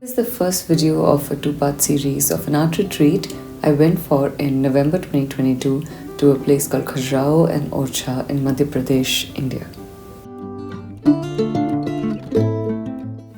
This is the first video of a two-part series of an art retreat I went for in November 2022 to a place called Khajuraho and Orcha in Madhya Pradesh, India.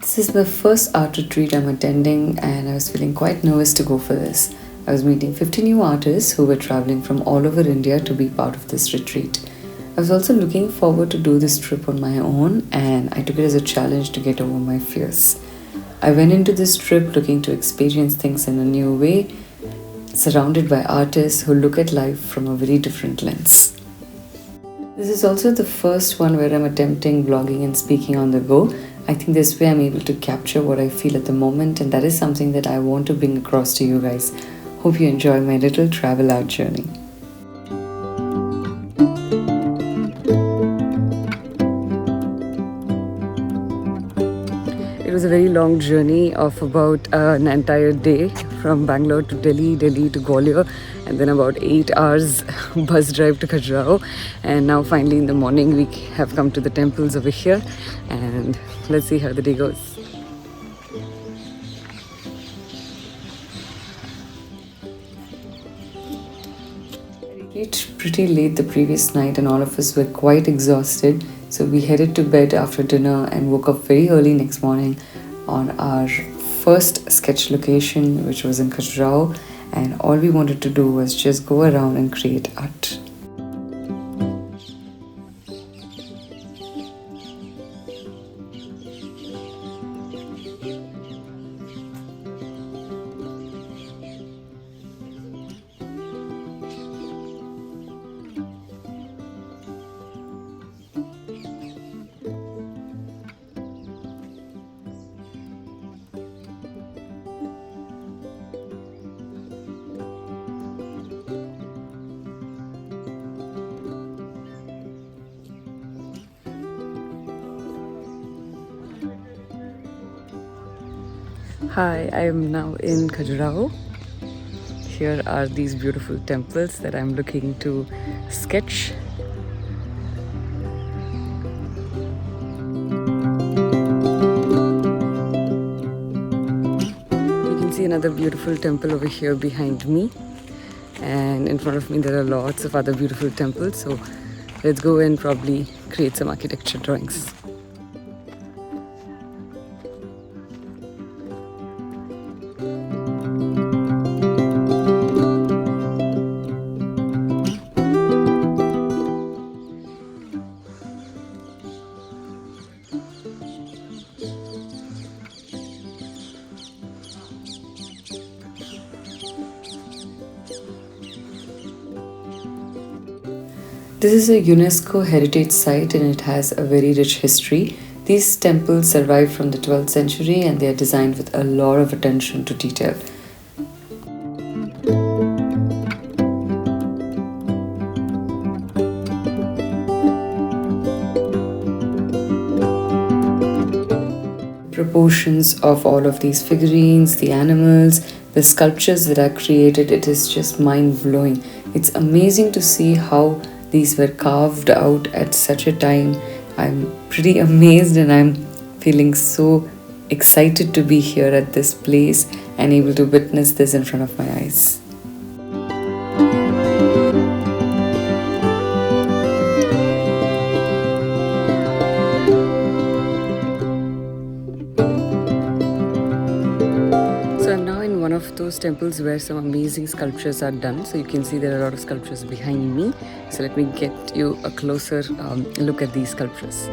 This is the first art retreat I'm attending and I was feeling quite nervous to go for this. I was meeting 50 new artists who were traveling from all over India to be part of this retreat. I was also looking forward to do this trip on my own and I took it as a challenge to get over my fears. I went into this trip looking to experience things in a new way, surrounded by artists who look at life from a very different lens. This is also the first one where I'm attempting vlogging and speaking on the go. I think this way I'm able to capture what I feel at the moment, and that is something that I want to bring across to you guys. Hope you enjoy my little travel art journey. It was a very long journey of about an entire day from Bangalore to Delhi, Delhi to Gwalior, and then about 8 hours bus drive to Khajuraho. And now finally in the morning we have come to the temples over here, and let's see how the day goes. I reached pretty late the previous night and all of us were quite exhausted. So we headed to bed after dinner and woke up very early next morning on our first sketch location, which was in Khajuraho, and all we wanted to do was just go around and create art. Hi, I am now in Khajuraho. Here are these beautiful temples that I'm looking to sketch. You can see another beautiful temple over here behind me, and in front of me there are lots of other beautiful temples, so let's go and probably create some architecture drawings. This is a UNESCO heritage site and it has a very rich history. These temples survived from the 12th century and they are designed with a lot of attention to detail. Proportions of all of these figurines, the animals, the sculptures that are created, it is just mind-blowing. It's amazing to see how these were carved out at such a time. I'm pretty amazed and I'm feeling so excited to be here at this place and able to witness this in front of my eyes. So I'm now in one of those temples where some amazing sculptures are done. So you can see there are a lot of sculptures behind me. So let me get you a closer look at these sculptures.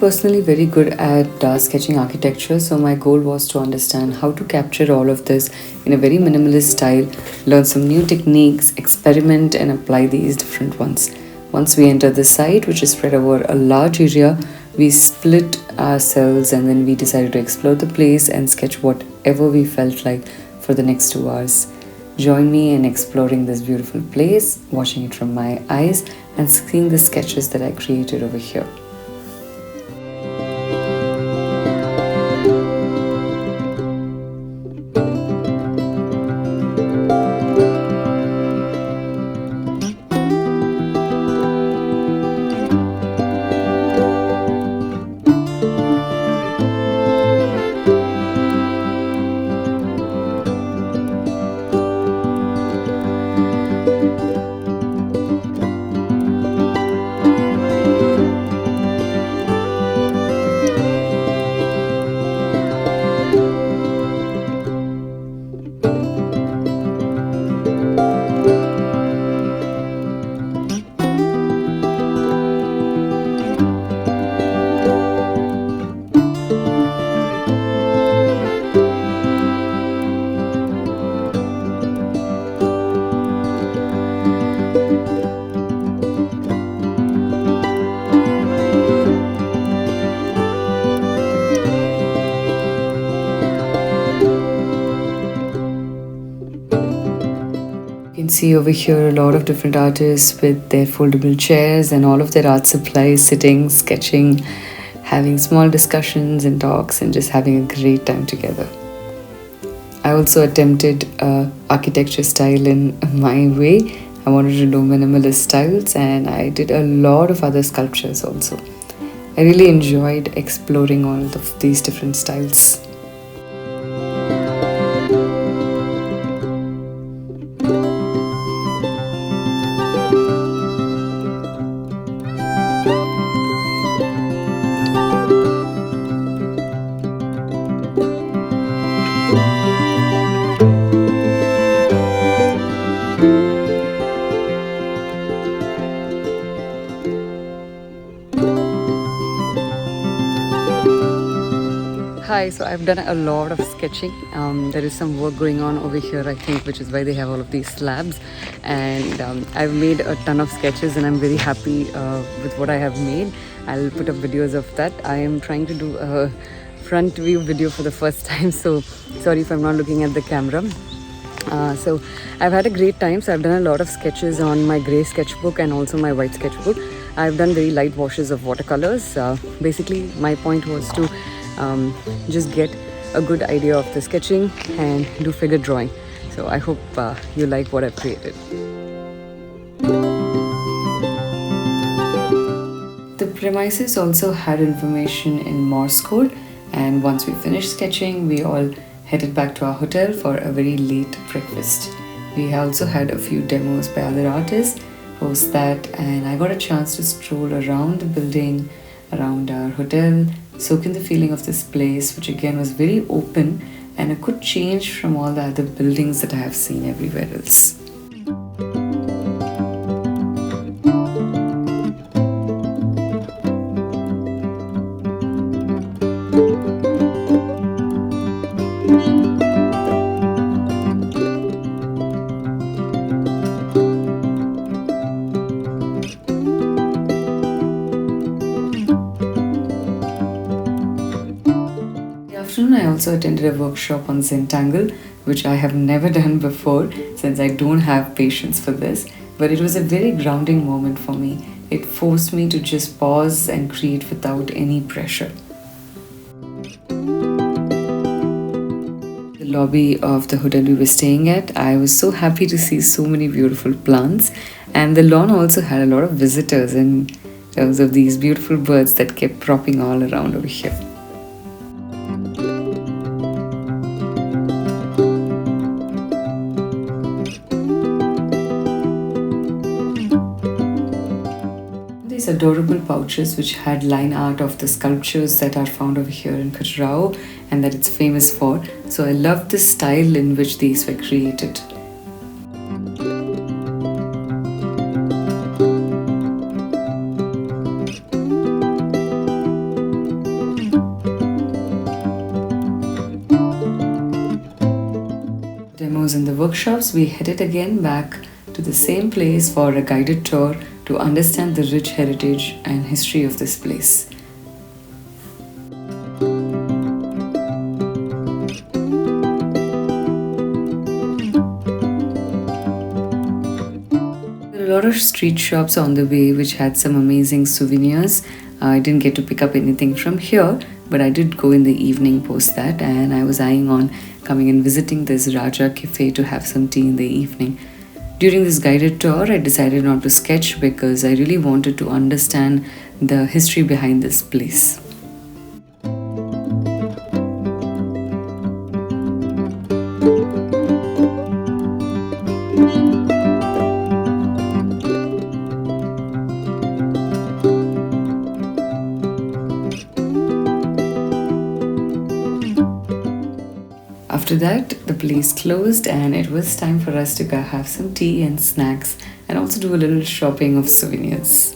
personally very good at sketching architecture, so my goal was to understand how to capture all of this in a very minimalist style, learn some new techniques, experiment, and apply these different ones. Once we entered the site, which is spread over a large area, we split ourselves and then we decided to explore the place and sketch whatever we felt like for the next 2 hours. Join me in exploring this beautiful place, watching it from my eyes, and seeing the sketches that I created over here. You can see over here a lot of different artists with their foldable chairs and all of their art supplies, sitting, sketching, having small discussions and talks, and just having a great time together. I also attempted architecture style in my way. I wanted to do minimalist styles, and I did a lot of other sculptures also. I really enjoyed exploring all of these different styles. Hi, so I've done a lot of sketching. There is some work going on over here, I think, which is why they have all of these slabs. And I've made a ton of sketches and I'm very happy with what I have made. I'll put up videos of that. I am trying to do a front view video for the first time, so sorry if I'm not looking at the camera. So I've had a great time. So I've done a lot of sketches on my grey sketchbook and also my white sketchbook. I've done very light washes of watercolors. Basically, my point was to just get a good idea of the sketching and do figure drawing. So I hope you like what I've created. The premises also had information in Morse code, and once we finished sketching, we all headed back to our hotel for a very late breakfast. We also had a few demos by other artists post that, and I got a chance to stroll around the building, around our hotel, soak in the feeling of this place, which again was very open and a good change from all the other buildings that I have seen everywhere else. I also attended a workshop on Zentangle, which I have never done before since I don't have patience for this, but it was a very grounding moment for me. It forced me to just pause and create without any pressure. The lobby of the hotel we were staying at, I was so happy to see so many beautiful plants, and the lawn also had a lot of visitors in terms of these beautiful birds that kept cropping all around over here. These adorable pouches which had line art of the sculptures that are found over here in Khajuraho and that it's famous for. So I love the style in which these were created. was in the workshops, we headed again back to the same place for a guided tour to understand the rich heritage and history of this place. A lot of street shops on the way which had some amazing souvenirs. I didn't get to pick up anything from here, but I did go in the evening post that, and I was eyeing on coming and visiting this Raja Cafe to have some tea in the evening. During this guided tour, I decided not to sketch because I really wanted to understand the history behind this place. After that, the place closed and it was time for us to go have some tea and snacks and also do a little shopping of souvenirs.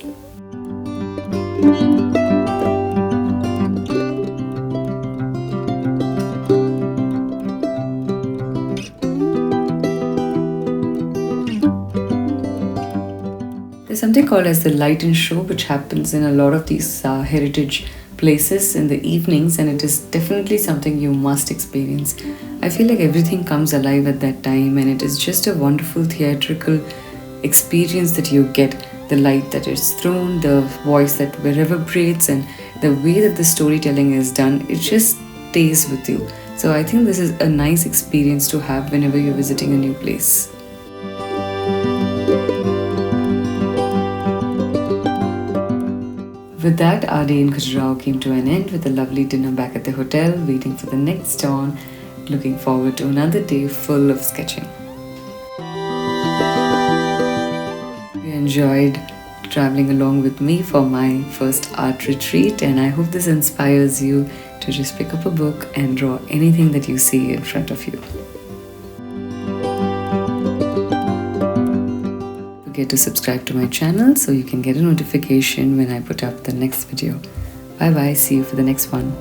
There's something called as the light and show, which happens in a lot of these heritage places in the evenings, and it is definitely something you must experience. I feel like everything comes alive at that time, and it is just a wonderful theatrical experience that you get. The light that is thrown, the voice that reverberates, and the way that the storytelling is done, it just stays with you. So I think this is a nice experience to have whenever you're visiting a new place. With that, our day in Khajuraho came to an end with a lovely dinner back at the hotel, waiting for the next dawn, looking forward to another day full of sketching. You enjoyed traveling along with me for my first art retreat, and I hope this inspires you to just pick up a book and draw anything that you see in front of you. Don't forget to subscribe to my channel so you can get a notification when I put up the next video. Bye bye, see you for the next one.